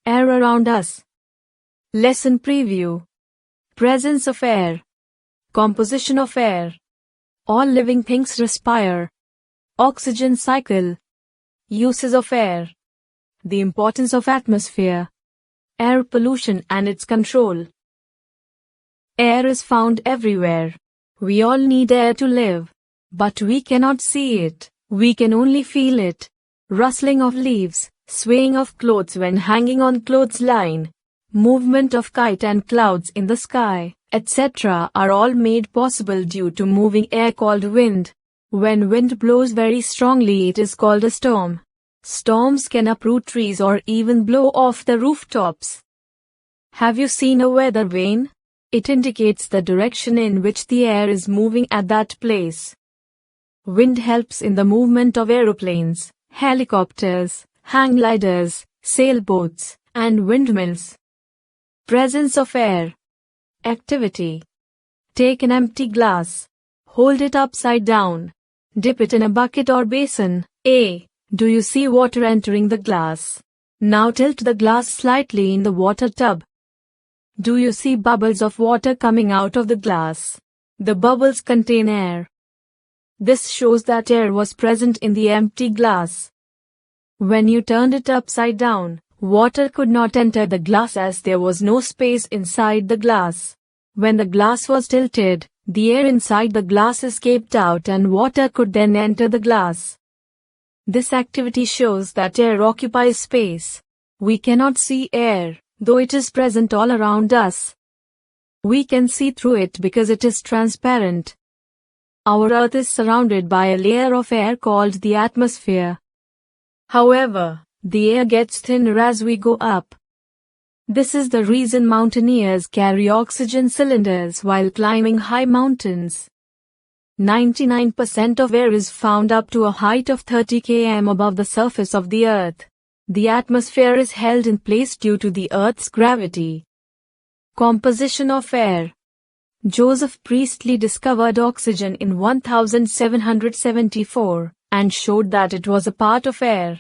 Air around us. Lesson preview. Presence of air. Composition of air. All living things respire. Oxygen cycle. Uses of air. The importance of atmosphere. Air pollution and its control. Air is found everywhere. We all need air to live. But we cannot see it. We can only feel it. Rustling of leaves, swaying of clothes when hanging on clothesline, movement of kite and clouds in the sky, etc. are all made possible due to moving air called wind. When wind blows very strongly, it is called a storm. Storms can uproot trees or even blow off the rooftops. Have you seen a weather vane? It indicates the direction in which the air is moving at that place. Wind helps in the movement of aeroplanes, helicopters, hang gliders, sailboats, and windmills. Presence of air. Activity. Take an empty glass. Hold it upside down. Dip it in a bucket or basin. A. Do you see water entering the glass? Now tilt the glass slightly in the water tub. Do you see bubbles of water coming out of the glass? The bubbles contain air. This shows that air was present in the empty glass. When you turned it upside down, water could not enter the glass as there was no space inside the glass. When the glass was tilted, the air inside the glass escaped out and water could then enter the glass. This activity shows that air occupies space. We cannot see air, though it is present all around us. We can see through it because it is transparent. Our Earth is surrounded by a layer of air called the atmosphere. However, the air gets thinner as we go up. This is the reason mountaineers carry oxygen cylinders while climbing high mountains. 99% of air is found up to a height of 30 km above the surface of the Earth. The atmosphere is held in place due to the Earth's gravity. Composition of air. Joseph Priestley discovered oxygen in 1774 and showed that it was a part of air.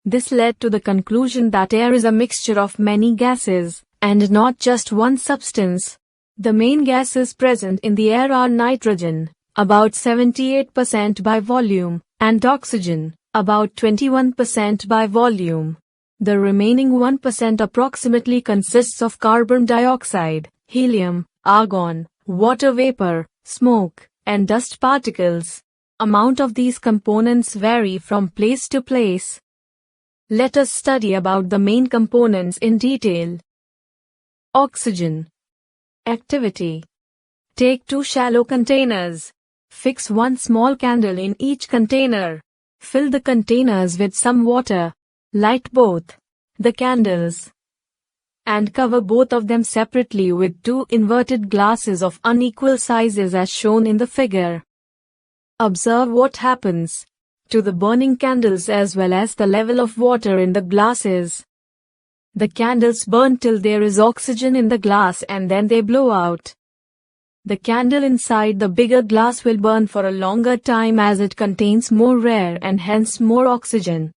This led to the conclusion that air is a mixture of many gases, and not just one substance. The main gases present in the air are nitrogen, about 78% by volume, and oxygen, about 21% by volume. The remaining 1% approximately consists of carbon dioxide, helium, argon, water vapor, smoke, and dust particles. Amount of these components vary from place to place. Let us study about the main components in detail. Oxygen. Activity. Take 2 shallow containers. Fix one small candle in each container. Fill the containers with some water. Light both the candles and cover both of them separately with 2 inverted glasses of unequal sizes as shown in the figure. Observe what happens to the burning candles as well as the level of water in the glasses. The candles burn till there is oxygen in the glass and then they blow out. The candle inside the bigger glass will burn for a longer time as it contains more air and hence more oxygen.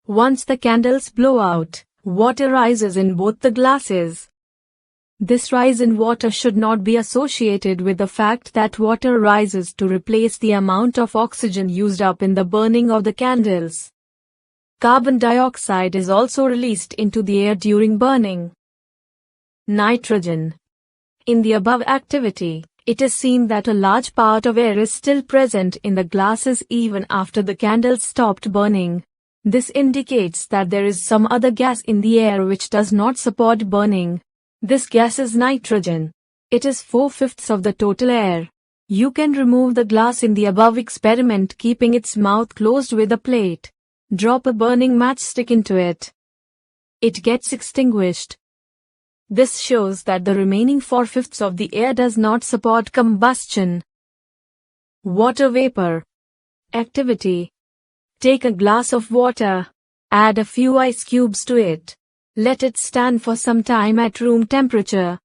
Once the candles blow out, water rises in both the glasses. This rise in water should not be associated with the fact that water rises to replace the amount of oxygen used up in the burning of the candles. Carbon dioxide is also released into the air during burning. Nitrogen. In the above activity, it is seen that a large part of air is still present in the glasses even after the candles stopped burning. This indicates that there is some other gas in the air which does not support burning. This gas is nitrogen. It is 4/5 of the total air. You can remove the glass in the above experiment keeping its mouth closed with a plate. Drop a burning matchstick into it. It gets extinguished. This shows that the remaining 4/5 of the air does not support combustion. Water vapor. Activity. Take a glass of water. Add a few ice cubes to it. Let it stand for some time at room temperature.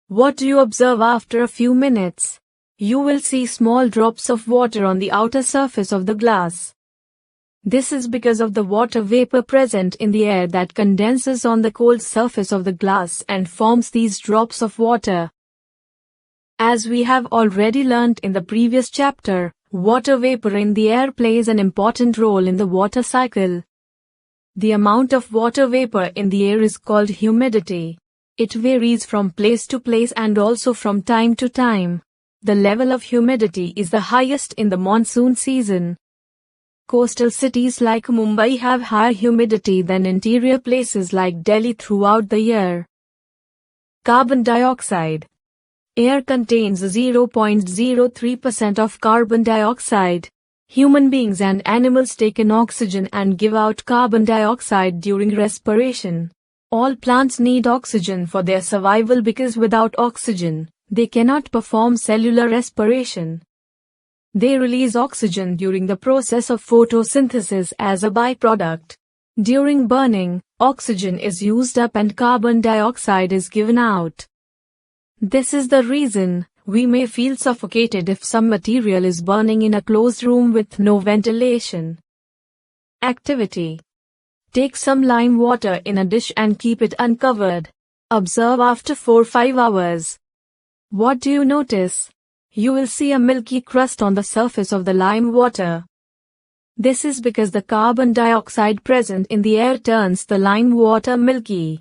What do you observe after a few minutes? You will see small drops of water on the outer surface of the glass. This is because of the water vapor present in the air that condenses on the cold surface of the glass and forms these drops of water. As we have already learnt in the previous chapter, water vapor in the air plays an important role in the water cycle. The amount of water vapor in the air is called humidity. It varies from place to place and also from time to time. The level of humidity is the highest in the monsoon season. Coastal cities like Mumbai have higher humidity than interior places like Delhi throughout the year. Carbon dioxide. Air contains 0.03% of carbon dioxide. Human beings and animals take in oxygen and give out carbon dioxide during respiration. All plants need oxygen for their survival because without oxygen, they cannot perform cellular respiration. They release oxygen during the process of photosynthesis as a byproduct. During burning, oxygen is used up and carbon dioxide is given out. This is the reason we may feel suffocated if some material is burning in a closed room with no ventilation. Activity. Take some lime water in a dish and keep it uncovered. Observe after 4-5 hours. What do you notice? You will see a milky crust on the surface of the lime water. This is because the carbon dioxide present in the air turns the lime water milky.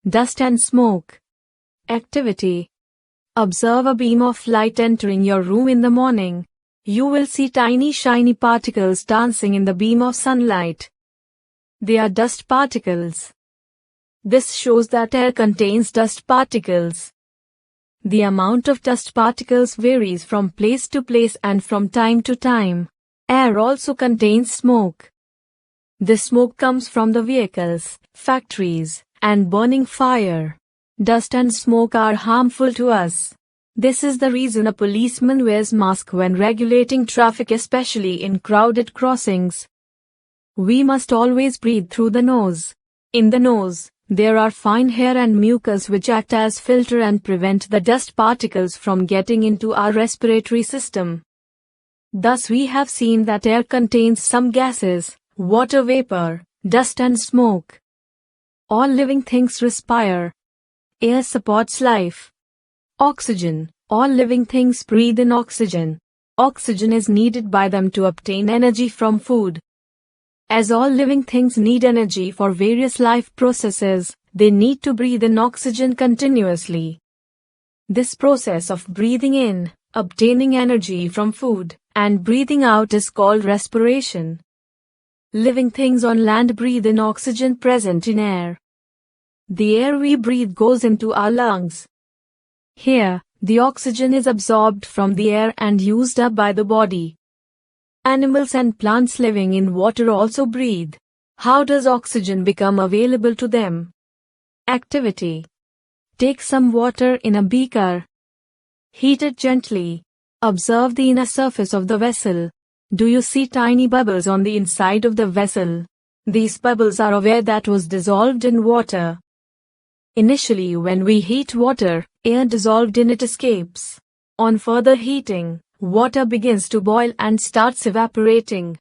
Dust and smoke. Activity. Observe a beam of light entering your room in the morning. You will see tiny shiny particles dancing in the beam of sunlight. They are dust particles. This shows that air contains dust particles. The amount of dust particles varies from place to place and from time to time. Air also contains smoke. This smoke comes from the vehicles, factories, and burning fire. Dust and smoke are harmful to us. This is the reason a policeman wears mask when regulating traffic, especially in crowded crossings. We must always breathe through the nose. In the nose, there are fine hair and mucus which act as filter and prevent the dust particles from getting into our respiratory system. Thus we have seen that air contains some gases, water vapor, dust and smoke. All living things respire. Air supports life. Oxygen. All living things breathe in oxygen. Oxygen is needed by them to obtain energy from food. As all living things need energy for various life processes, they need to breathe in oxygen continuously. This process of breathing in, obtaining energy from food, and breathing out is called respiration. Living things on land breathe in oxygen present in air. The air we breathe goes into our lungs. Here, the oxygen is absorbed from the air and used up by the body. Animals and plants living in water also breathe. How does oxygen become available to them? Activity. Take some water in a beaker. Heat it gently. Observe the inner surface of the vessel. Do you see tiny bubbles on the inside of the vessel? These bubbles are of air that was dissolved in water. Initially, when we heat water, air dissolved in it escapes. On further heating, water begins to boil and starts evaporating.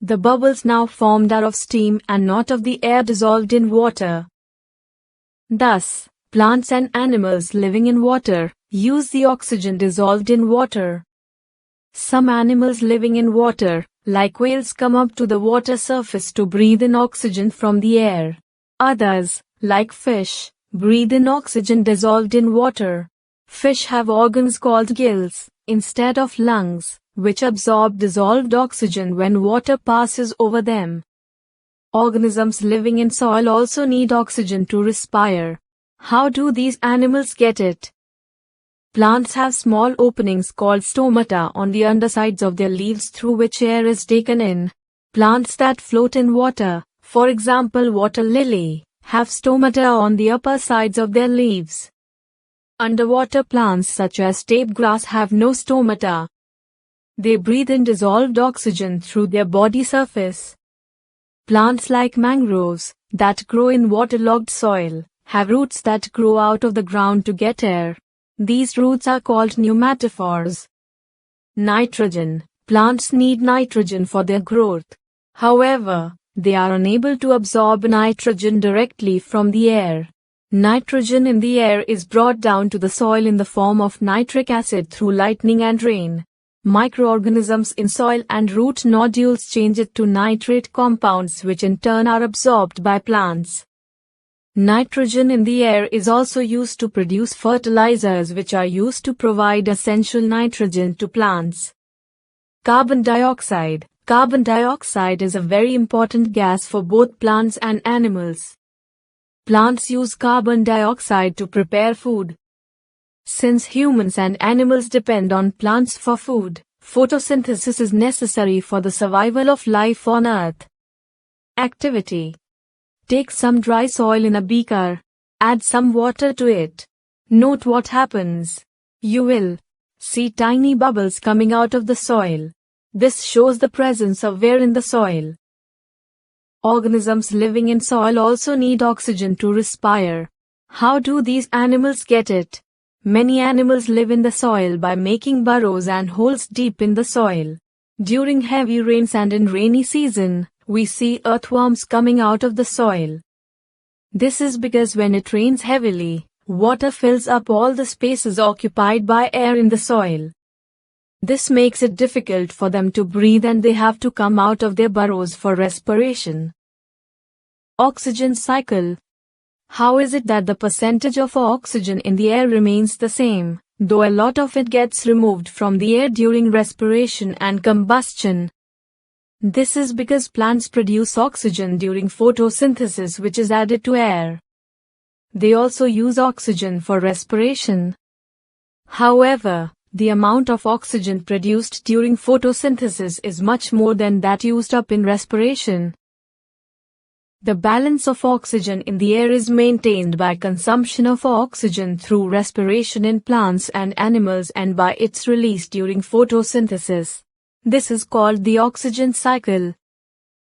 The bubbles now formed are of steam and not of the air dissolved in water. Thus, plants and animals living in water use the oxygen dissolved in water. Some animals living in water, like whales, come up to the water surface to breathe in oxygen from the air. Others, like fish, breathe in oxygen dissolved in water. Fish have organs called gills, instead of lungs, which absorb dissolved oxygen when water passes over them. Organisms living in soil also need oxygen to respire. How do these animals get it? Plants have small openings called stomata on the undersides of their leaves through which air is taken in. Plants that float in water, for example water lily, have stomata on the upper sides of their leaves. Underwater plants such as tape grass have no stomata. They breathe in dissolved oxygen through their body surface. Plants like mangroves, that grow in waterlogged soil, have roots that grow out of the ground to get air. These roots are called pneumatophores. Nitrogen. Plants need nitrogen for their growth. However, they are unable to absorb nitrogen directly from the air. Nitrogen in the air is brought down to the soil in the form of nitric acid through lightning and rain. Microorganisms in soil and root nodules change it to nitrate compounds, which in turn are absorbed by plants. Nitrogen in the air is also used to produce fertilizers, which are used to provide essential nitrogen to plants. Carbon dioxide. Carbon dioxide is a very important gas for both plants and animals. Plants use carbon dioxide to prepare food. Since humans and animals depend on plants for food, photosynthesis is necessary for the survival of life on Earth. Activity. Take some dry soil in a beaker. Add some water to it. Note what happens. You will see tiny bubbles coming out of the soil. This shows the presence of air in the soil. Organisms living in soil also need oxygen to respire. How do these animals get it? Many animals live in the soil by making burrows and holes deep in the soil. During heavy rains and in rainy season, we see earthworms coming out of the soil. This is because when it rains heavily, water fills up all the spaces occupied by air in the soil. This makes it difficult for them to breathe and they have to come out of their burrows for respiration. Oxygen cycle. How is it that the percentage of oxygen in the air remains the same, though a lot of it gets removed from the air during respiration and combustion? This is because plants produce oxygen during photosynthesis, which is added to air. They also use oxygen for respiration. However, the amount of oxygen produced during photosynthesis is much more than that used up in respiration. The balance of oxygen in the air is maintained by consumption of oxygen through respiration in plants and animals and by its release during photosynthesis. This is called the oxygen cycle.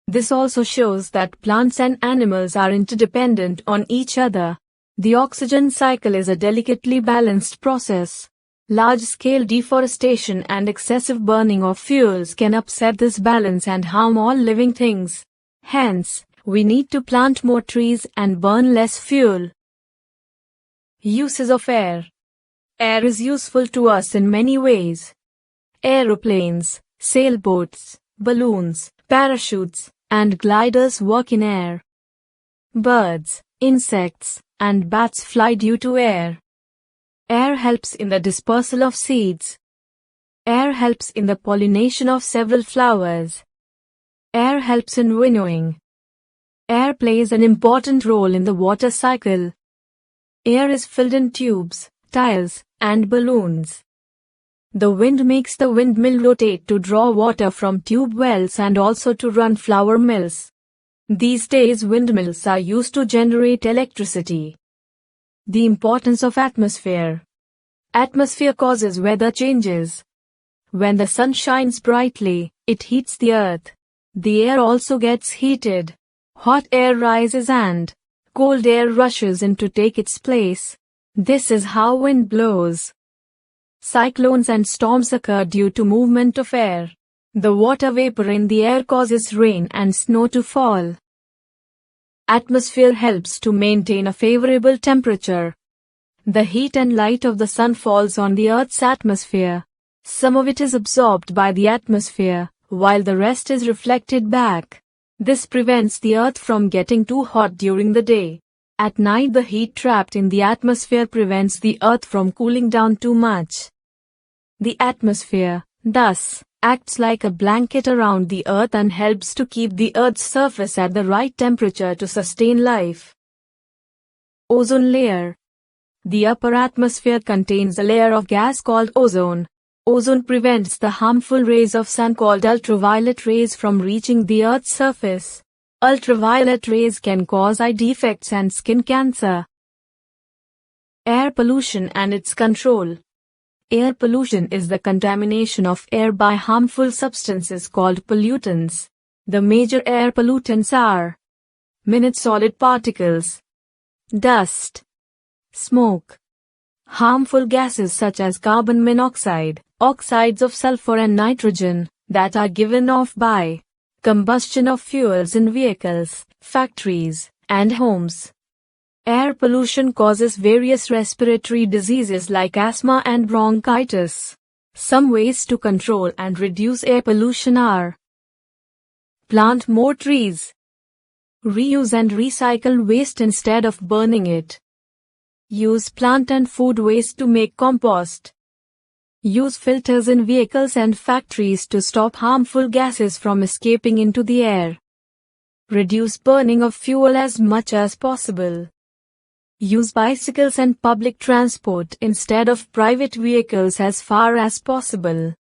This also shows that plants and animals are interdependent on each other. The oxygen cycle is a delicately balanced process. Large-scale deforestation and excessive burning of fuels can upset this balance and harm all living things. Hence, we need to plant more trees and burn less fuel. Uses of air. Air is useful to us in many ways. Aeroplanes, sailboats, balloons, parachutes, and gliders work in air. Birds, insects, and bats fly due to air. Air helps in the dispersal of seeds. Air helps in the pollination of several flowers. Air helps in winnowing. Air plays an important role in the water cycle. Air is filled in tubes, tiles, and balloons. The wind makes the windmill rotate to draw water from tube wells and also to run flour mills. These days windmills are used to generate electricity. The importance of atmosphere. Atmosphere causes weather changes. When the sun shines brightly, it heats the earth. The air also gets heated. Hot air rises and cold air rushes in to take its place. This is how wind blows. Cyclones and storms occur due to movement of air. The water vapor in the air causes rain and snow to fall. Atmosphere helps to maintain a favorable temperature. The heat and light of the sun falls on the Earth's atmosphere. Some of it is absorbed by the atmosphere, while the rest is reflected back. This prevents the Earth from getting too hot during the day. At night, the heat trapped in the atmosphere prevents the Earth from cooling down too much. The atmosphere, thus, acts like a blanket around the Earth and helps to keep the Earth's surface at the right temperature to sustain life. Ozone layer. The upper atmosphere contains a layer of gas called ozone. Ozone prevents the harmful rays of sun called ultraviolet rays from reaching the Earth's surface. Ultraviolet rays can cause eye defects and skin cancer. Air pollution and its control. Air pollution is the contamination of air by harmful substances called pollutants. The major air pollutants are minute solid particles, dust, smoke, harmful gases such as carbon monoxide, oxides of sulfur and nitrogen. that are given off by combustion of fuels in vehicles, factories, and homes. Air pollution causes various respiratory diseases like asthma and bronchitis. Some ways to control and reduce air pollution are: plant more trees, reuse and recycle waste instead of burning it, use plant and food waste to make compost, use filters in vehicles and factories to stop harmful gases from escaping into the air, reduce burning of fuel as much as possible. Use bicycles and public transport instead of private vehicles as far as possible.